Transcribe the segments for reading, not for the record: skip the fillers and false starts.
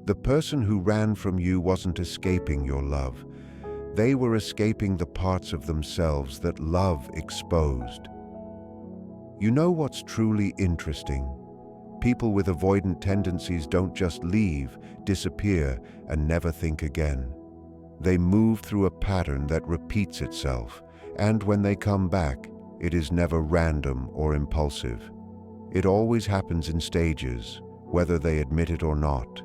The person who ran from you wasn't escaping your love. They were escaping the parts of themselves that love exposed. You know what's truly interesting? People with avoidant tendencies don't just leave, disappear, and never think again. They move through a pattern that repeats itself, and when they come back, it is never random or impulsive. It always happens in stages, whether they admit it or not.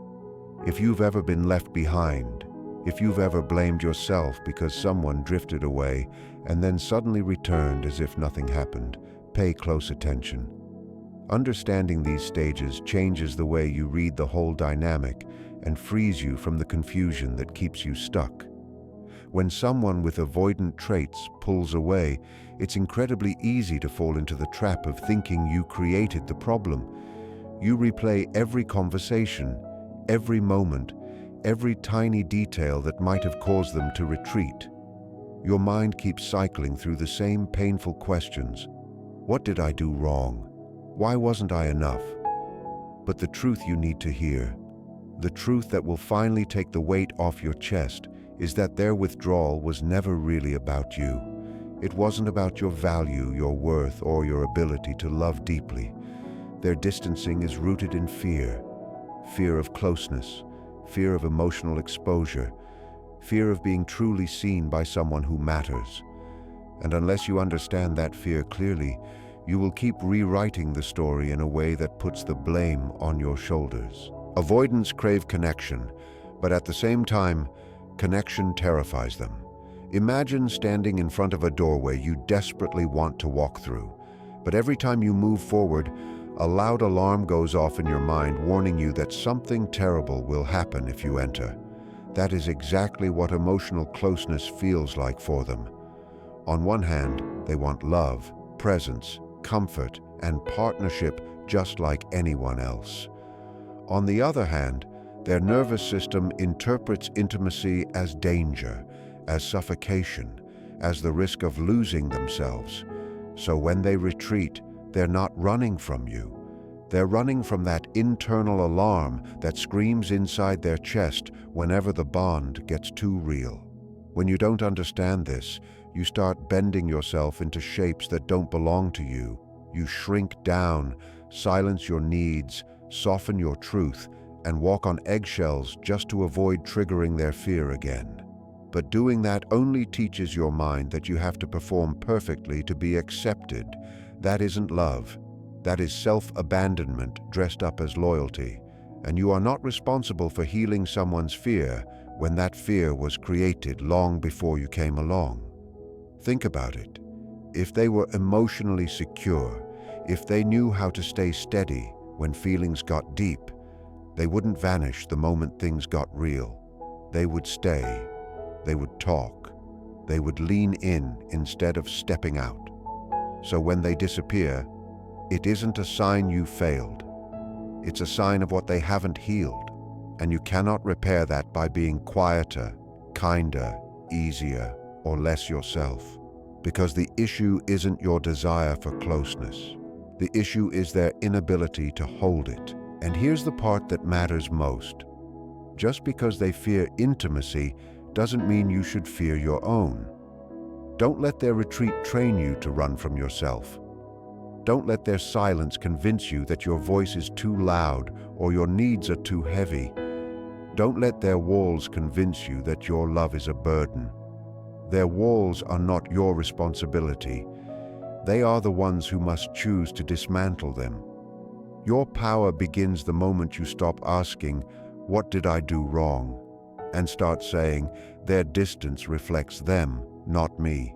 If you've ever been left behind, if you've ever blamed yourself because someone drifted away and then suddenly returned as if nothing happened, pay close attention. Understanding these stages changes the way you read the whole dynamic and frees you from the confusion that keeps you stuck. When someone with avoidant traits pulls away, it's incredibly easy to fall into the trap of thinking you created the problem. You replay every conversation, every moment, every tiny detail that might have caused them to retreat. Your mind keeps cycling through the same painful questions. What did I do wrong? Why wasn't I enough? But the truth you need to hear, the truth that will finally take the weight off your chest, is that their withdrawal was never really about you. It wasn't about your value, your worth, or your ability to love deeply. Their distancing is rooted in fear. Fear of closeness, fear of emotional exposure, fear of being truly seen by someone who matters. And unless you understand that fear clearly, you will keep rewriting the story in a way that puts the blame on your shoulders. Avoidants crave connection, but at the same time, connection terrifies them. Imagine standing in front of a doorway you desperately want to walk through, but every time you move forward, a loud alarm goes off in your mind warning you that something terrible will happen if you enter. That is exactly what emotional closeness feels like for them. On one hand, they want love, presence, comfort, and partnership just like anyone else. On the other hand, their nervous system interprets intimacy as danger, as suffocation, as the risk of losing themselves. So when they retreat, they're not running from you. They're running from that internal alarm that screams inside their chest whenever the bond gets too real. When you don't understand this, you start bending yourself into shapes that don't belong to you. You shrink down, silence your needs, soften your truth, and walk on eggshells just to avoid triggering their fear again. But doing that only teaches your mind that you have to perform perfectly to be accepted. That isn't love. That is self-abandonment dressed up as loyalty. And you are not responsible for healing someone's fear when that fear was created long before you came along. Think about it. If they were emotionally secure, if they knew how to stay steady when feelings got deep, they wouldn't vanish the moment things got real. They would stay. They would talk. They would lean in instead of stepping out. So when they disappear, it isn't a sign you failed. It's a sign of what they haven't healed. And you cannot repair that by being quieter, kinder, easier, or less yourself. Because the issue isn't your desire for closeness. The issue is their inability to hold it. And here's the part that matters most. Just because they fear intimacy doesn't mean you should fear your own. Don't let their retreat train you to run from yourself. Don't let their silence convince you that your voice is too loud or your needs are too heavy. Don't let their walls convince you that your love is a burden. Their walls are not your responsibility. They are the ones who must choose to dismantle them. Your power begins the moment you stop asking, "What did I do wrong?" and start saying, "Their distance reflects them, not me."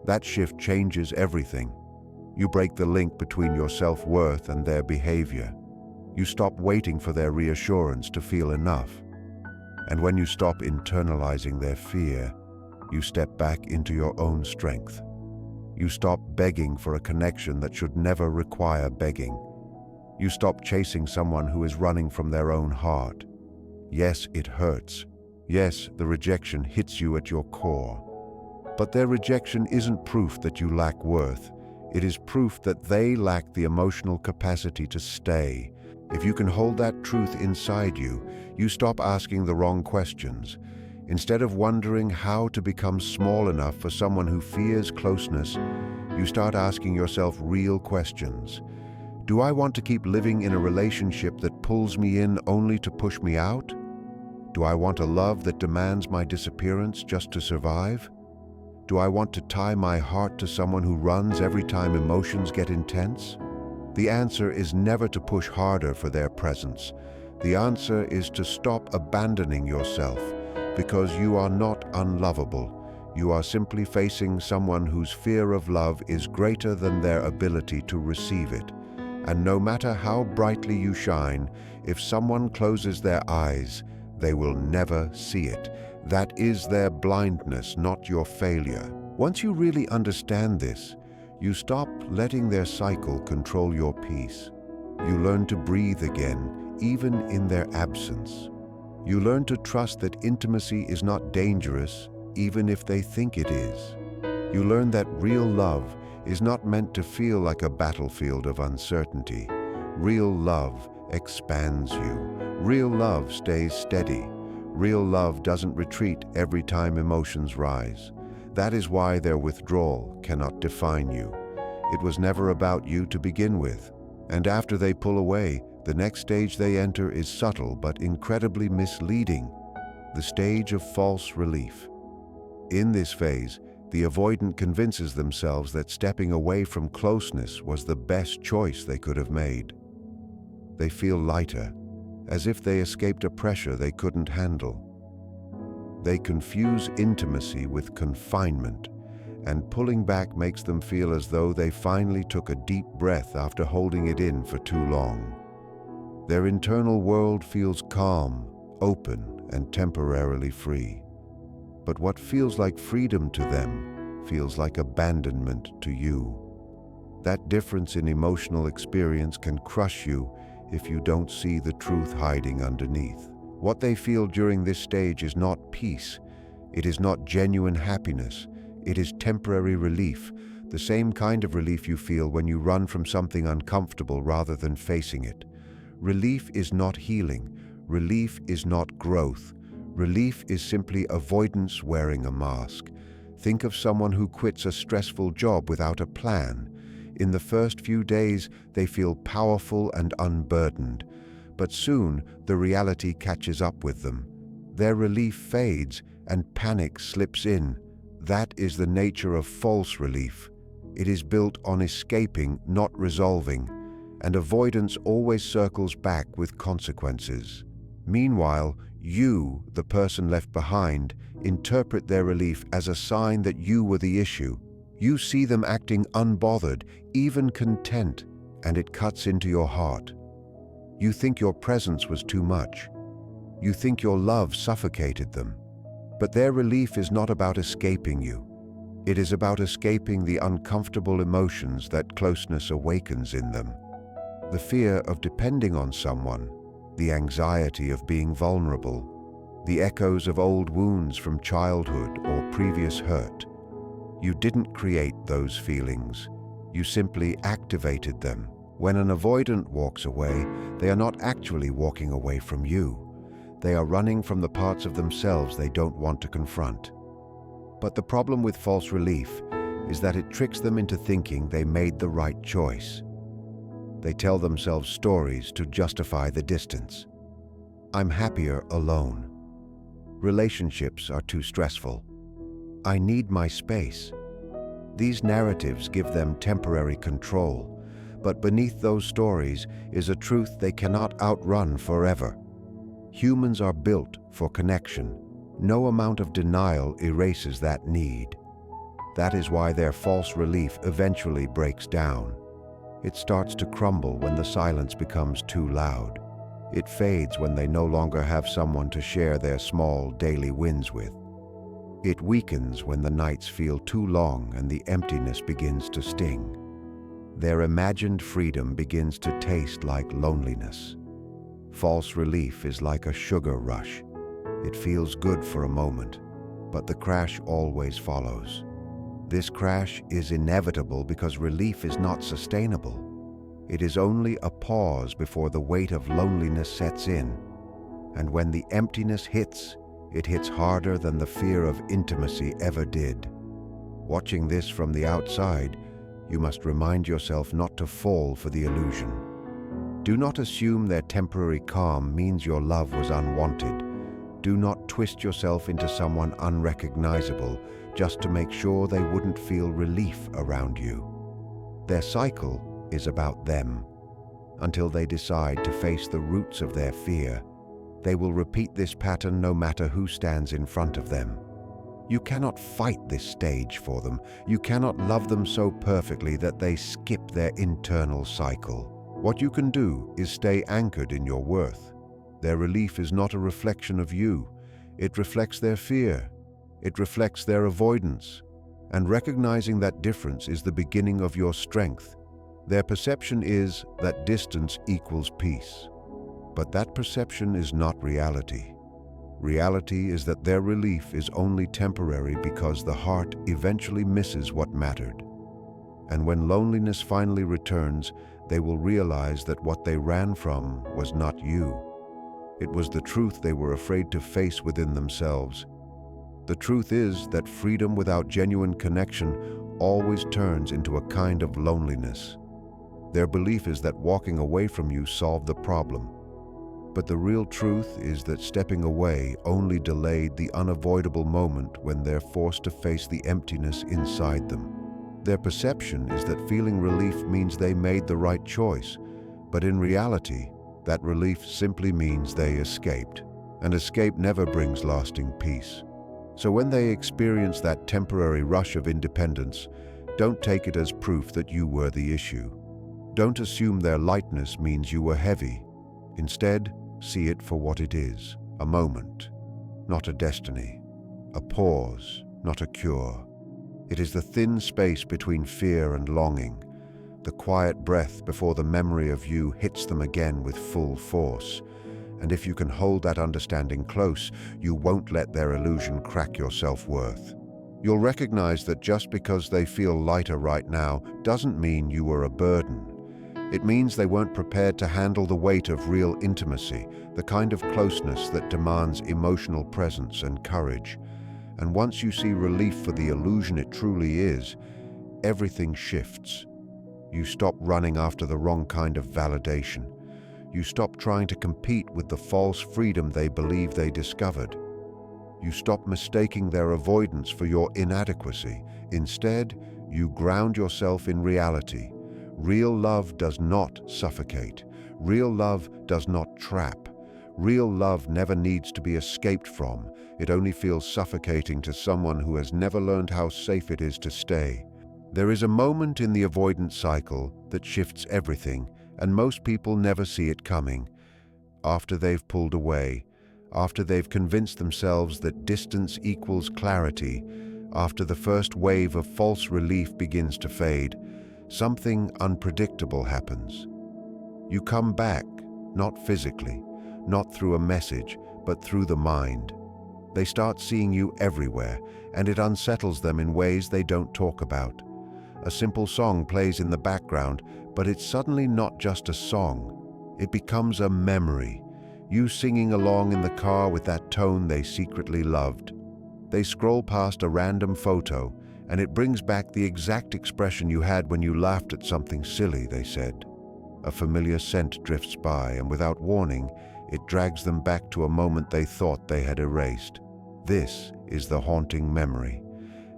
That shift changes everything. You break the link between your self-worth and their behavior. You stop waiting for their reassurance to feel enough. And when you stop internalizing their fear, you step back into your own strength. You stop begging for a connection that should never require begging. You stop chasing someone who is running from their own heart. Yes, it hurts. Yes, the rejection hits you at your core. But their rejection isn't proof that you lack worth. It is proof that they lack the emotional capacity to stay, If you can hold that truth inside you, you stop asking the wrong questions. Instead of wondering how to become small enough for someone who fears closeness, you start asking yourself real questions. Do I want to keep living in a relationship that pulls me in only to push me out? Do I want a love that demands my disappearance just to survive? Do I want to tie my heart to someone who runs every time emotions get intense? The answer is never to push harder for their presence. The answer is to stop abandoning yourself, because you are not unlovable. You are simply facing someone whose fear of love is greater than their ability to receive it. And no matter how brightly you shine, if someone closes their eyes, they will never see it. That is their blindness, not your failure. Once you really understand this, you stop letting their cycle control your peace. You learn to breathe again, even in their absence. You learn to trust that intimacy is not dangerous, even if they think it is. You learn that real love is not meant to feel like a battlefield of uncertainty. Real love expands you. Real love stays steady. Real love doesn't retreat every time emotions rise. That is why their withdrawal cannot define you. It was never about you to begin with. And after they pull away, the next stage they enter is subtle but incredibly misleading, the stage of false relief. In this phase, the avoidant convinces themselves that stepping away from closeness was the best choice they could have made. They feel lighter, as if they escaped a pressure they couldn't handle. They confuse intimacy with confinement, and pulling back makes them feel as though they finally took a deep breath after holding it in for too long. Their internal world feels calm, open, and temporarily free. But what feels like freedom to them feels like abandonment to you. That difference in emotional experience can crush you if you don't see the truth hiding underneath. What they feel during this stage is not peace. It is not genuine happiness. It is temporary relief, the same kind of relief you feel when you run from something uncomfortable rather than facing it. Relief is not healing. Relief is not growth. Relief is simply avoidance wearing a mask. Think of someone who quits a stressful job without a plan. In the first few days, they feel powerful and unburdened. But soon, the reality catches up with them. Their relief fades and panic slips in. That is the nature of false relief. It is built on escaping, not resolving. And avoidance always circles back with consequences. Meanwhile, you, the person left behind, interpret their relief as a sign that you were the issue. You see them acting unbothered, even content, and it cuts into your heart. You think your presence was too much. You think your love suffocated them. But their relief is not about escaping you. It is about escaping the uncomfortable emotions that closeness awakens in them. The fear of depending on someone, the anxiety of being vulnerable, the echoes of old wounds from childhood or previous hurt. You didn't create those feelings. You simply activated them. When an avoidant walks away, they are not actually walking away from you. They are running from the parts of themselves they don't want to confront. But the problem with false relief is that it tricks them into thinking they made the right choice. They tell themselves stories to justify the distance. I'm happier alone. Relationships are too stressful. I need my space. These narratives give them temporary control, but beneath those stories is a truth they cannot outrun forever. Humans are built for connection. No amount of denial erases that need. That is why their false relief eventually breaks down. It starts to crumble when the silence becomes too loud. It fades when they no longer have someone to share their small daily wins with. It weakens when the nights feel too long and the emptiness begins to sting. Their imagined freedom begins to taste like loneliness. False relief is like a sugar rush. It feels good for a moment, but the crash always follows. This crash is inevitable because relief is not sustainable. It is only a pause before the weight of loneliness sets in. And when the emptiness hits, it hits harder than the fear of intimacy ever did. Watching this from the outside, you must remind yourself not to fall for the illusion. Do not assume their temporary calm means your love was unwanted. Do not twist yourself into someone unrecognizable just to make sure they wouldn't feel relief around you. Their cycle is about them. Until they decide to face the roots of their fear, they will repeat this pattern no matter who stands in front of them. You cannot fight this stage for them. You cannot love them so perfectly that they skip their internal cycle. What you can do is stay anchored in your worth. Their relief is not a reflection of you. It reflects their fear. It reflects their avoidance. And recognizing that difference is the beginning of your strength. Their perception is that distance equals peace. But that perception is not reality. Reality is that their relief is only temporary because the heart eventually misses what mattered. And when loneliness finally returns, they will realize that what they ran from was not you. It was the truth they were afraid to face within themselves. The truth is that freedom without genuine connection always turns into a kind of loneliness. Their belief is that walking away from you solved the problem. But the real truth is that stepping away only delayed the unavoidable moment when they're forced to face the emptiness inside them. Their perception is that feeling relief means they made the right choice, but in reality, that relief simply means they escaped. And escape never brings lasting peace. So when they experience that temporary rush of independence, don't take it as proof that you were the issue. Don't assume their lightness means you were heavy. Instead, see it for what it is, a moment, not a destiny, a pause, not a cure. It is the thin space between fear and longing, the quiet breath before the memory of you hits them again with full force. And if you can hold that understanding close, you won't let their illusion crack your self-worth. You'll recognize that just because they feel lighter right now doesn't mean you were a burden. It means they weren't prepared to handle the weight of real intimacy, the kind of closeness that demands emotional presence and courage. And once you see relief for the illusion it truly is, everything shifts. You stop running after the wrong kind of validation. You stop trying to compete with the false freedom they believe they discovered. You stop mistaking their avoidance for your inadequacy. Instead, you ground yourself in reality. Real love does not suffocate. Real love does not trap. Real love never needs to be escaped from. It only feels suffocating to someone who has never learned how safe it is to stay. There is a moment in the avoidance cycle that shifts everything, and most people never see it coming. After they've pulled away, after they've convinced themselves that distance equals clarity, after the first wave of false relief begins to fade, something unpredictable happens. You come back, not physically, not through a message, but through the mind. They start seeing you everywhere, and it unsettles them in ways they don't talk about. A simple song plays in the background, but it's suddenly not just a song. It becomes a memory. You singing along in the car with that tone they secretly loved. They scroll past a random photo, and it brings back the exact expression you had when you laughed at something silly they said. A familiar scent drifts by, and without warning, it drags them back to a moment they thought they had erased. This is the haunting memory,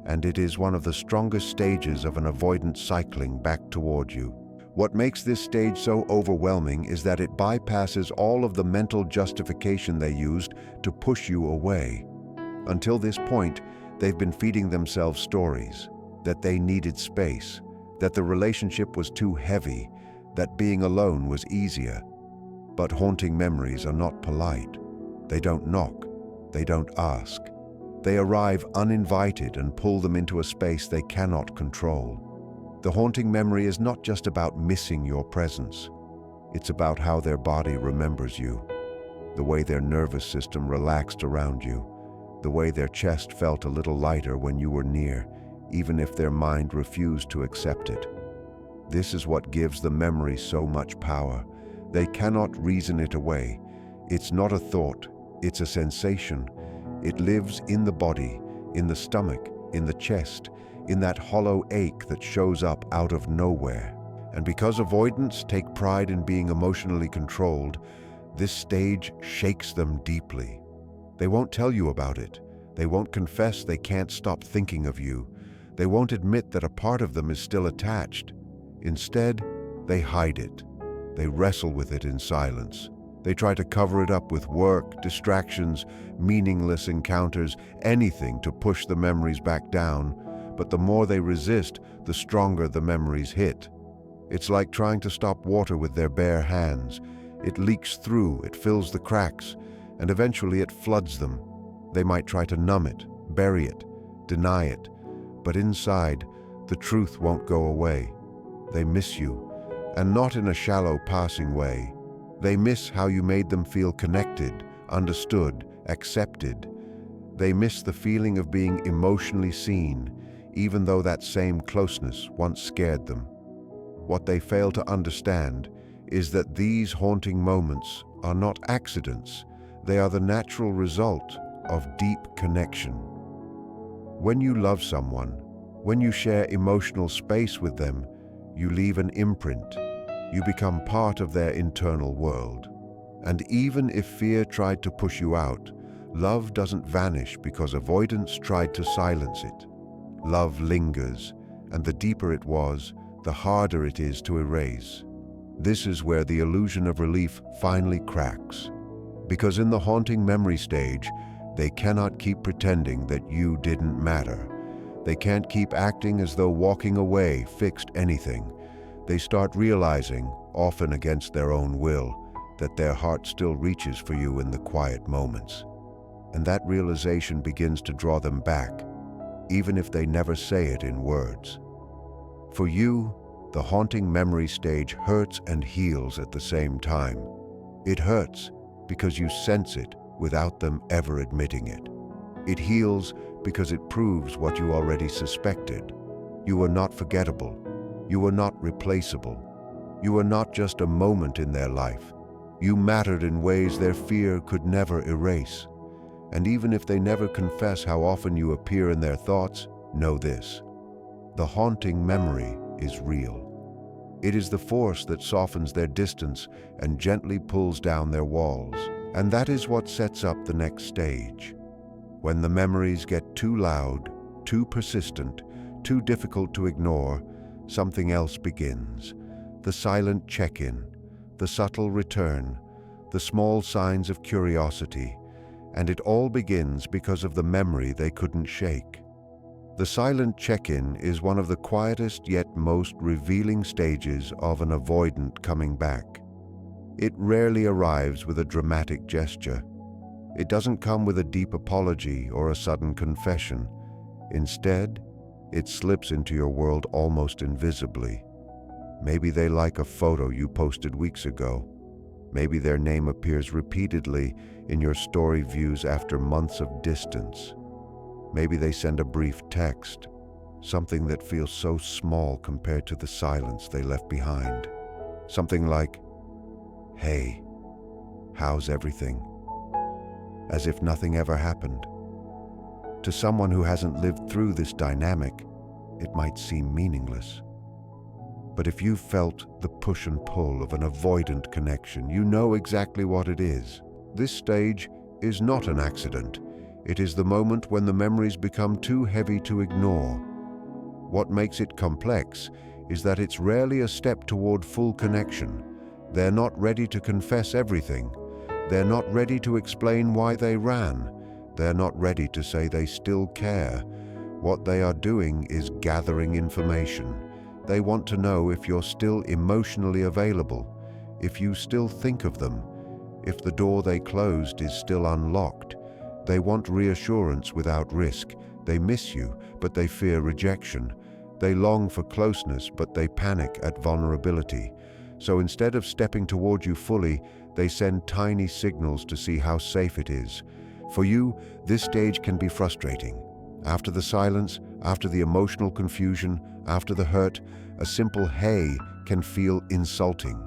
and it is one of the strongest stages of an avoidant cycling back toward you. What makes this stage so overwhelming is that it bypasses all of the mental justification they used to push you away. Until this point, they've been feeding themselves stories, that they needed space, that the relationship was too heavy, that being alone was easier. But haunting memories are not polite. They don't knock. They don't ask. They arrive uninvited and pull them into a space they cannot control. The haunting memory is not just about missing your presence. It's about how their body remembers you, the way their nervous system relaxed around you, the way their chest felt a little lighter when you were near, even if their mind refused to accept it. This is what gives the memory so much power. They cannot reason it away. It's not a thought, it's a sensation. It lives in the body, in the stomach, in the chest, in that hollow ache that shows up out of nowhere. And because avoidants take pride in being emotionally controlled, this stage shakes them deeply. They won't tell you about it. They won't confess they can't stop thinking of you. They won't admit that a part of them is still attached. Instead, they hide it. They wrestle with it in silence. They try to cover it up with work, distractions, meaningless encounters, anything to push the memories back down. But the more they resist, the stronger the memories hit. It's like trying to stop water with their bare hands. It leaks through, it fills the cracks, and eventually it floods them. They might try to numb it, bury it, deny it, but inside, the truth won't go away. They miss you, and not in a shallow, passing way. They miss how you made them feel connected, understood, accepted. They miss the feeling of being emotionally seen, even though that same closeness once scared them. What they fail to understand is that these haunting moments are not accidents. They are the natural result of deep connection. When you love someone, when you share emotional space with them, you leave an imprint. You become part of their internal world. And even if fear tried to push you out, love doesn't vanish because avoidance tried to silence it. Love lingers, and the deeper it was, the harder it is to erase. This is where the illusion of relief finally cracks. Because in the haunting memory stage, they cannot keep pretending that you didn't matter. They can't keep acting as though walking away fixed anything. They start realizing, often against their own will, that their heart still reaches for you in the quiet moments. And that realization begins to draw them back, even if they never say it in words. For you, the haunting memory stage hurts and heals at the same time. It hurts because you sense it without them ever admitting it. It heals because it proves what you already suspected. You are not forgettable. You are not replaceable. You are not just a moment in their life. You mattered in ways their fear could never erase. And even if they never confess how often you appear in their thoughts, know this: the haunting memory is real. It is the force that softens their distance and gently pulls down their walls. And that is what sets up the next stage. When the memories get too loud, too persistent, too difficult to ignore, something else begins. The silent check-in, the subtle return, the small signs of curiosity, and it all begins because of the memory they couldn't shake. The silent check-in is one of the quietest yet most revealing stages of an avoidant coming back. It rarely arrives with a dramatic gesture. It doesn't come with a deep apology or a sudden confession. Instead, it slips into your world almost invisibly. Maybe they like a photo you posted weeks ago. Maybe their name appears repeatedly in your story views after months of distance. Maybe they send a brief text, something that feels so small compared to the silence they left behind. Something like, "Hey, how's everything?" As if nothing ever happened. To someone who hasn't lived through this dynamic, it might seem meaningless. But if you've felt the push and pull of an avoidant connection, you know exactly what it is. This stage is not an accident. It is the moment when the memories become too heavy to ignore. What makes it complex is that it's rarely a step toward full connection. They're not ready to confess everything. They're not ready to explain why they ran. They're not ready to say they still care. What they are doing is gathering information. They want to know if you're still emotionally available, if you still think of them, if the door they closed is still unlocked. They want reassurance without risk. They miss you, but they fear rejection. They long for closeness, but they panic at vulnerability. So instead of stepping toward you fully, they send tiny signals to see how safe it is. For you, this stage can be frustrating. After the silence, after the emotional confusion, after the hurt, A simple "hey" can feel insulting.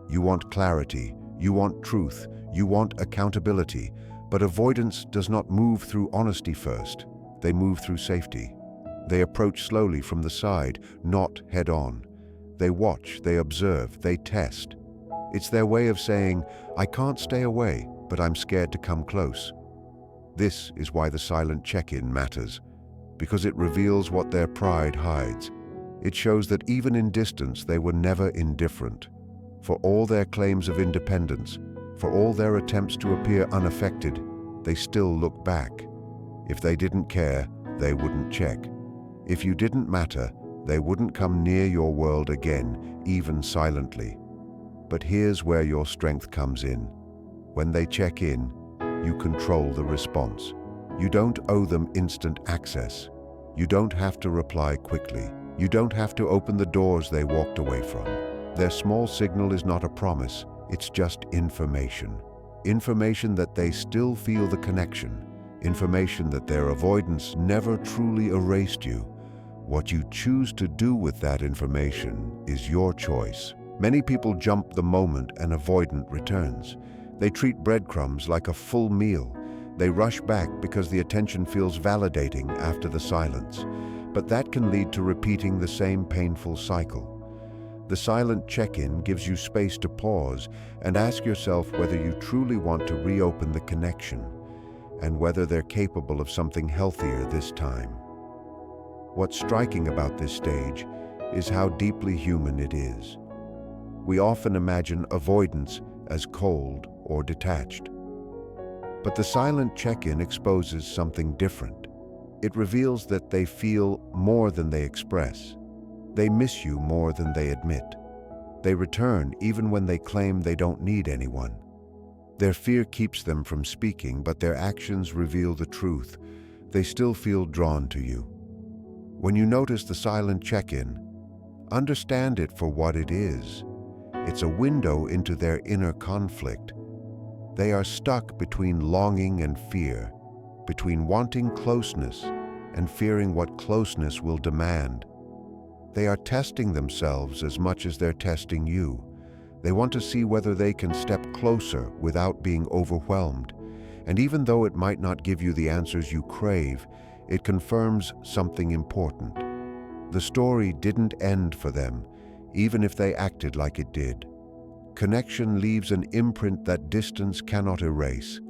You want clarity, you want truth, you want accountability, but avoidance does not move through honesty first. They move through safety. They approach slowly from the side, not head-on. They watch, they observe, they test. It's their way of saying, "I can't stay away, but I'm scared to come close." This is why the silent check-in matters, because it reveals what their pride hides. It shows that even in distance, they were never indifferent. For all their claims of independence, for all their attempts to appear unaffected, they still look back. If they didn't care, they wouldn't check. If you didn't matter, they wouldn't come near your world again, even silently. But here's where your strength comes in. When they check in, you control the response. You don't owe them instant access. You don't have to reply quickly. You don't have to open the doors they walked away from. Their small signal is not a promise, it's just information. Information that they still feel the connection. Information that their avoidance never truly erased you. What you choose to do with that information is your choice. Many people jump the moment an avoidant returns. They treat breadcrumbs like a full meal. They rush back because the attention feels validating after the silence. But that can lead to repeating the same painful cycle. The silent check-in gives you space to pause and ask yourself whether you truly want to reopen the connection and whether they're capable of something healthier this time. What's striking about this stage is how deeply human it is. We often imagine avoidance as cold or detached. But the silent check-in exposes something different. It reveals that they feel more than they express. They miss you more than they admit. They return even when they claim they don't need anyone. Their fear keeps them from speaking, but their actions reveal the truth. They still feel drawn to you. When you notice the silent check-in, understand it for what it is. It's a window into their inner conflict. They are stuck between longing and fear, between wanting closeness and fearing what closeness will demand. They are testing themselves as much as they're testing you. They want to see whether they can step closer without being overwhelmed. And even though it might not give you the answers you crave, it confirms something important. The story didn't end for them, even if they acted like it did. Connection leaves an imprint that distance cannot erase.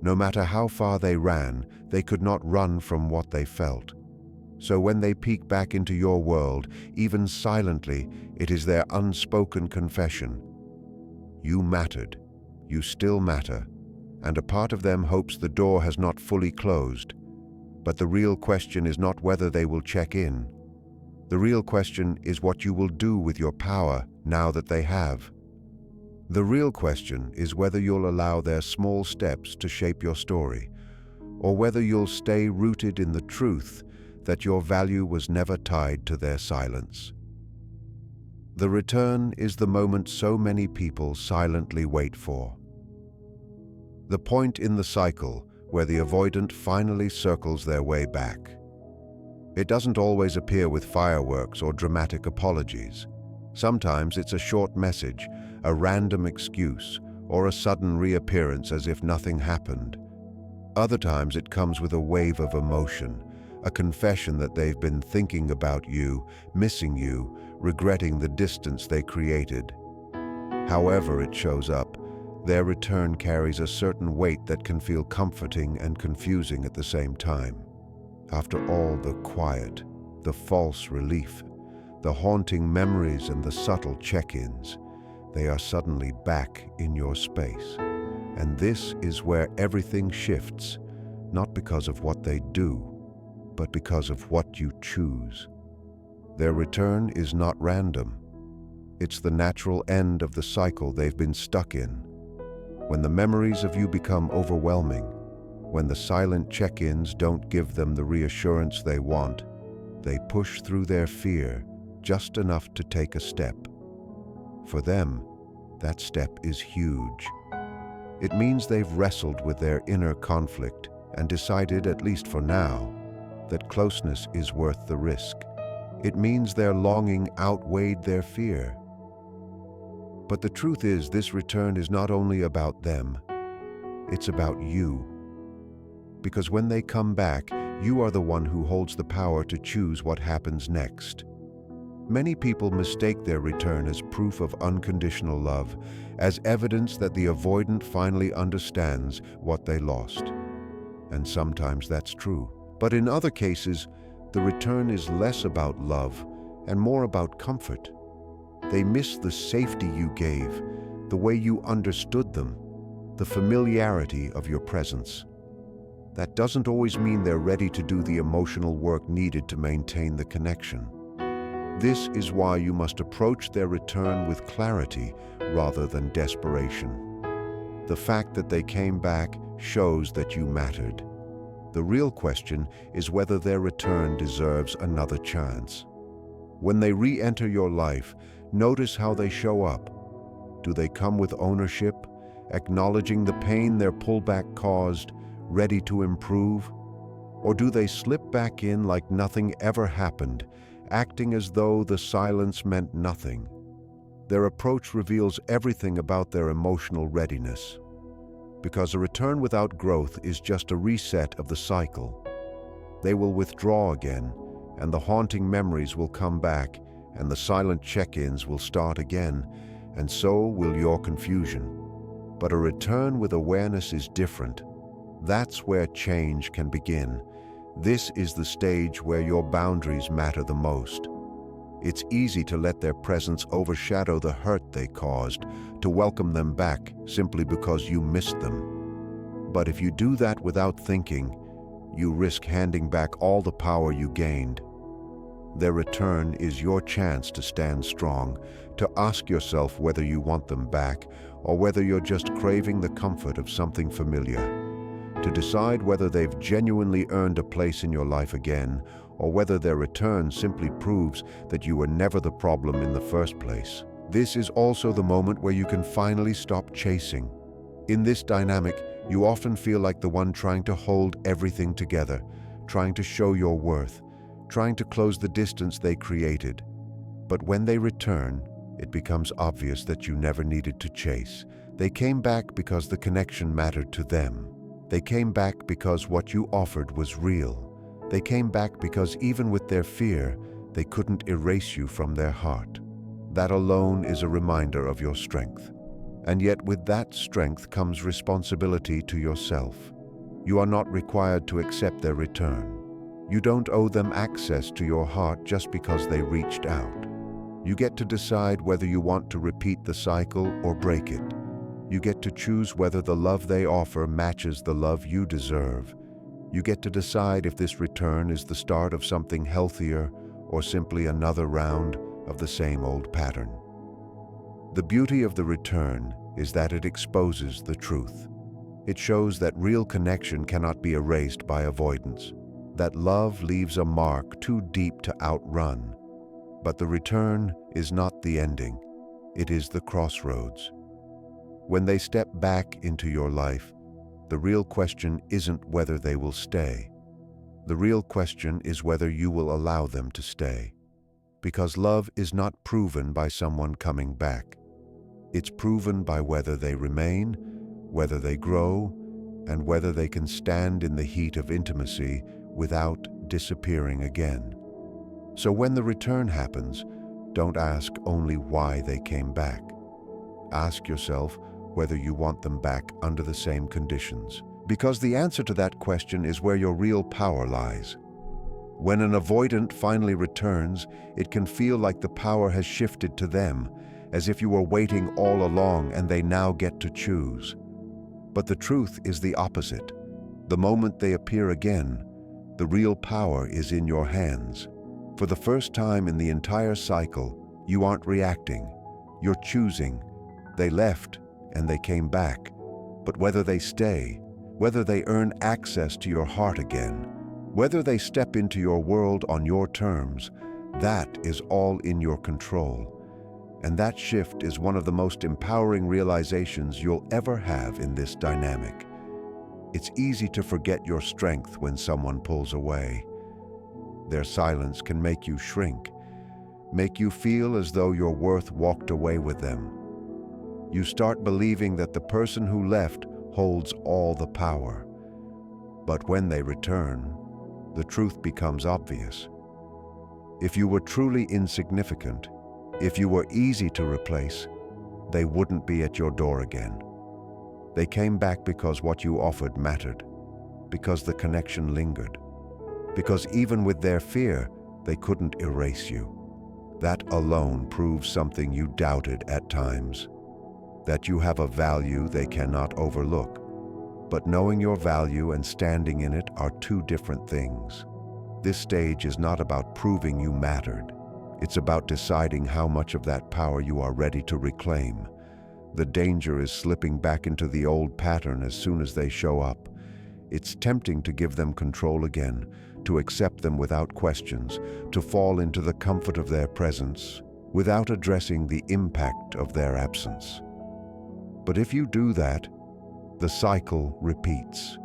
No matter how far they ran, they could not run from what they felt. So when they peek back into your world, even silently, it is their unspoken confession. You mattered. You still matter. And a part of them hopes the door has not fully closed. But the real question is not whether they will check in. The real question is what you will do with your power now that they have. The real question is whether you'll allow their small steps to shape your story, or whether you'll stay rooted in the truth that your value was never tied to their silence. The return is the moment so many people silently wait for. The point in the cycle where the avoidant finally circles their way back. It doesn't always appear with fireworks or dramatic apologies. Sometimes it's a short message, a random excuse, or a sudden reappearance as if nothing happened. Other times it comes with a wave of emotion, a confession that they've been thinking about you, missing you, regretting the distance they created. However it shows up, their return carries a certain weight that can feel comforting and confusing at the same time. After all the quiet, the false relief, the haunting memories and the subtle check-ins, they are suddenly back in your space. And this is where everything shifts, not because of what they do, but because of what you choose. Their return is not random. It's the natural end of the cycle they've been stuck in. When the memories of you become overwhelming, when the silent check-ins don't give them the reassurance they want, they push through their fear just enough to take a step. For them, that step is huge. It means they've wrestled with their inner conflict and decided, at least for now, that closeness is worth the risk. It means their longing outweighed their fear. But the truth is, this return is not only about them, it's about you. Because when they come back, you are the one who holds the power to choose what happens next. Many people mistake their return as proof of unconditional love, as evidence that the avoidant finally understands what they lost. And sometimes that's true. But in other cases, the return is less about love and more about comfort. They miss the safety you gave, the way you understood them, the familiarity of your presence. That doesn't always mean they're ready to do the emotional work needed to maintain the connection. This is why you must approach their return with clarity rather than desperation. The fact that they came back shows that you mattered. The real question is whether their return deserves another chance. When they re-enter your life, notice how they show up. Do they come with ownership, acknowledging the pain their pullback caused, ready to improve? Or do they slip back in like nothing ever happened, acting as though the silence meant nothing? Their approach reveals everything about their emotional readiness. Because a return without growth is just a reset of the cycle. They will withdraw again, and the haunting memories will come back, and the silent check-ins will start again, and so will your confusion. But a return with awareness is different. That's where change can begin. This is the stage where your boundaries matter the most. It's easy to let their presence overshadow the hurt they caused, to welcome them back simply because you missed them. But if you do that without thinking, you risk handing back all the power you gained. Their return is your chance to stand strong, to ask yourself whether you want them back or whether you're just craving the comfort of something familiar, to decide whether they've genuinely earned a place in your life again or whether their return simply proves that you were never the problem in the first place. This is also the moment where you can finally stop chasing. In this dynamic, you often feel like the one trying to hold everything together, trying to show your worth, trying to close the distance they created. But when they return, it becomes obvious that you never needed to chase. They came back because the connection mattered to them. They came back because what you offered was real. They came back because even with their fear, they couldn't erase you from their heart. That alone is a reminder of your strength. And yet with that strength comes responsibility to yourself. You are not required to accept their return. You don't owe them access to your heart just because they reached out. You get to decide whether you want to repeat the cycle or break it. You get to choose whether the love they offer matches the love you deserve. You get to decide if this return is the start of something healthier or simply another round of the same old pattern. The beauty of the return is that it exposes the truth. It shows that real connection cannot be erased by avoidance, that love leaves a mark too deep to outrun. But the return is not the ending, it is the crossroads. When they step back into your life, the real question isn't whether they will stay. The real question is whether you will allow them to stay. Because love is not proven by someone coming back. It's proven by whether they remain, whether they grow, and whether they can stand in the heat of intimacy without disappearing again. So when the return happens, don't ask only why they came back. Ask yourself whether you want them back under the same conditions. Because the answer to that question is where your real power lies. When an avoidant finally returns, it can feel like the power has shifted to them, as if you were waiting all along and they now get to choose. But the truth is the opposite. The moment they appear again, the real power is in your hands. For the first time in the entire cycle, you aren't reacting, you're choosing. They left and they came back. But whether they stay, whether they earn access to your heart again, whether they step into your world on your terms, that is all in your control. And that shift is one of the most empowering realizations you'll ever have in this dynamic. It's easy to forget your strength when someone pulls away. Their silence can make you shrink, make you feel as though your worth walked away with them. You start believing that the person who left holds all the power. But when they return, the truth becomes obvious. If you were truly insignificant, if you were easy to replace, they wouldn't be at your door again. They came back because what you offered mattered, because the connection lingered, because even with their fear, they couldn't erase you. That alone proves something you doubted at times, that you have a value they cannot overlook. But knowing your value and standing in it are two different things. This stage is not about proving you mattered. It's about deciding how much of that power you are ready to reclaim. The danger is slipping back into the old pattern as soon as they show up. It's tempting to give them control again, to accept them without questions, to fall into the comfort of their presence, without addressing the impact of their absence. But if you do that, the cycle repeats.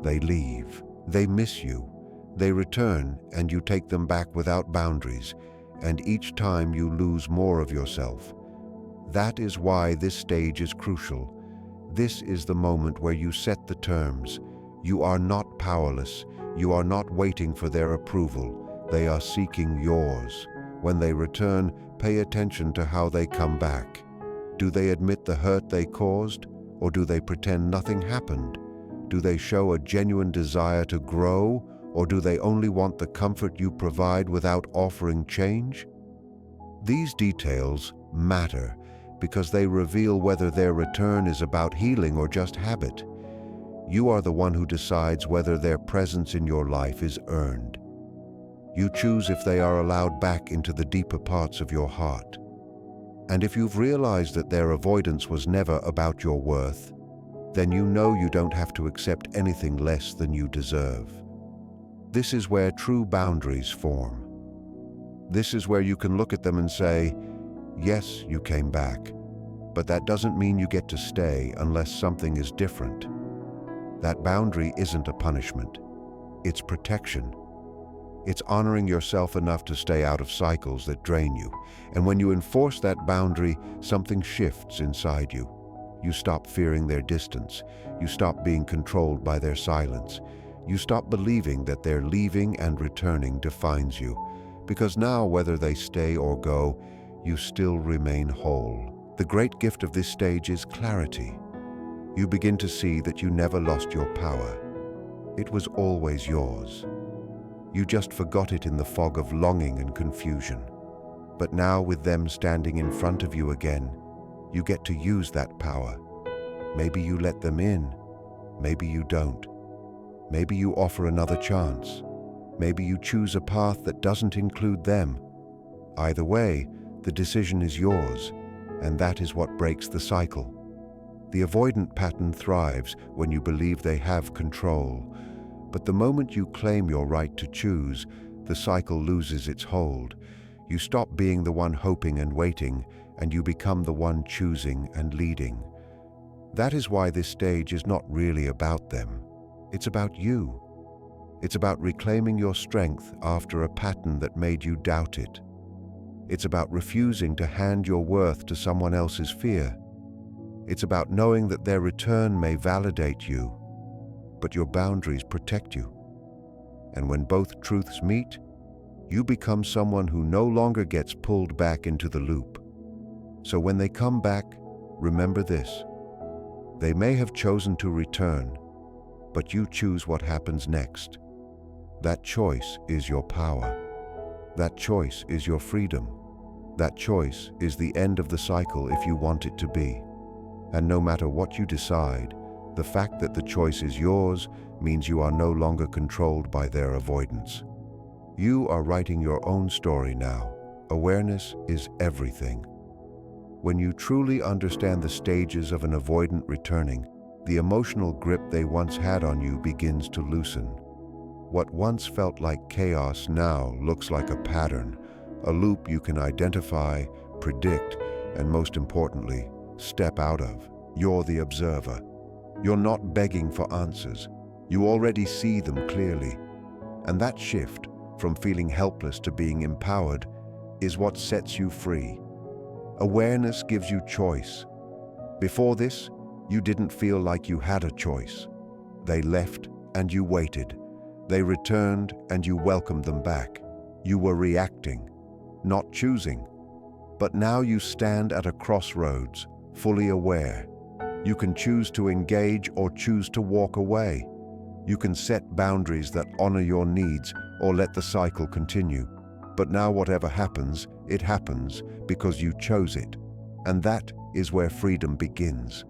They leave, they miss you, they return, and you take them back without boundaries, and each time you lose more of yourself. That is why this stage is crucial. This is the moment where you set the terms. You are not powerless. You are not waiting for their approval. They are seeking yours. When they return, pay attention to how they come back. Do they admit the hurt they caused, or do they pretend nothing happened? Do they show a genuine desire to grow, or do they only want the comfort you provide without offering change? These details matter because they reveal whether their return is about healing or just habit. You are the one who decides whether their presence in your life is earned. You choose if they are allowed back into the deeper parts of your heart. And if you've realized that their avoidance was never about your worth, then you know you don't have to accept anything less than you deserve. This is where true boundaries form. This is where you can look at them and say, yes, you came back, but that doesn't mean you get to stay unless something is different. That boundary isn't a punishment. It's protection. It's honoring yourself enough to stay out of cycles that drain you. And when you enforce that boundary, something shifts inside you. You stop fearing their distance. You stop being controlled by their silence. You stop believing that their leaving and returning defines you. Because now, whether they stay or go, you still remain whole. The great gift of this stage is clarity. You begin to see that you never lost your power. It was always yours. You just forgot it in the fog of longing and confusion. But now, with them standing in front of you again, you get to use that power. Maybe you let them in. Maybe you don't. Maybe you offer another chance. Maybe you choose a path that doesn't include them. Either way, the decision is yours, and that is what breaks the cycle. The avoidant pattern thrives when you believe they have control. But the moment you claim your right to choose, the cycle loses its hold. You stop being the one hoping and waiting, and you become the one choosing and leading. That is why this stage is not really about them. It's about you. It's about reclaiming your strength after a pattern that made you doubt it. It's about refusing to hand your worth to someone else's fear. It's about knowing that their return may validate you, but your boundaries protect you. And when both truths meet, you become someone who no longer gets pulled back into the loop. So when they come back, remember this. They may have chosen to return, but you choose what happens next. That choice is your power. That choice is your freedom. That choice is the end of the cycle if you want it to be. And no matter what you decide, the fact that the choice is yours means you are no longer controlled by their avoidance. You are writing your own story now. Awareness is everything. When you truly understand the stages of an avoidant returning, the emotional grip they once had on you begins to loosen. What once felt like chaos now looks like a pattern, a loop you can identify, predict, and most importantly, step out of. You're the observer. You're not begging for answers. You already see them clearly. And that shift, from feeling helpless to being empowered, is what sets you free. Awareness gives you choice. Before this, you didn't feel like you had a choice. They left and you waited. They returned and you welcomed them back. You were reacting, not choosing. But now you stand at a crossroads, fully aware. You can choose to engage or choose to walk away. You can set boundaries that honor your needs or let the cycle continue. But now whatever happens, it happens because you chose it. And that is where freedom begins.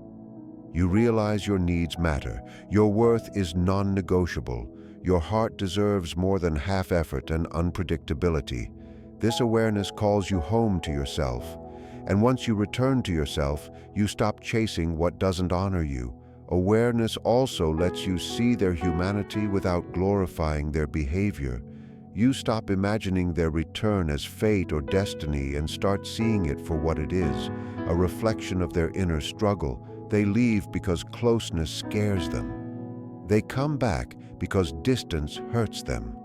You realize your needs matter. Your worth is non-negotiable. Your heart deserves more than half effort and unpredictability. This awareness calls you home to yourself. And once you return to yourself, you stop chasing what doesn't honor you. Awareness also lets you see their humanity without glorifying their behavior. You stop imagining their return as fate or destiny and start seeing it for what it is, a reflection of their inner struggle. They leave because closeness scares them. They come back because distance hurts them.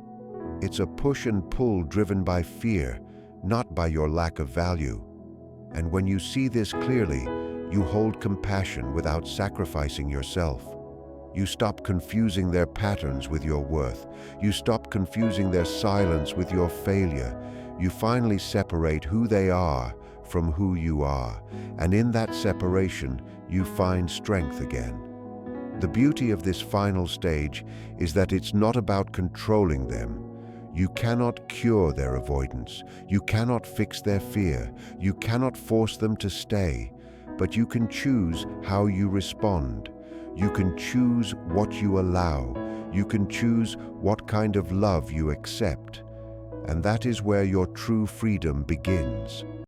It's a push and pull driven by fear, not by your lack of value. And when you see this clearly, you hold compassion without sacrificing yourself. You stop confusing their patterns with your worth. You stop confusing their silence with your failure. You finally separate who they are from who you are. And in that separation, you find strength again. The beauty of this final stage is that it's not about controlling them. You cannot cure their avoidance. You cannot fix their fear. You cannot force them to stay. But you can choose how you respond. You can choose what you allow. You can choose what kind of love you accept. And that is where your true freedom begins.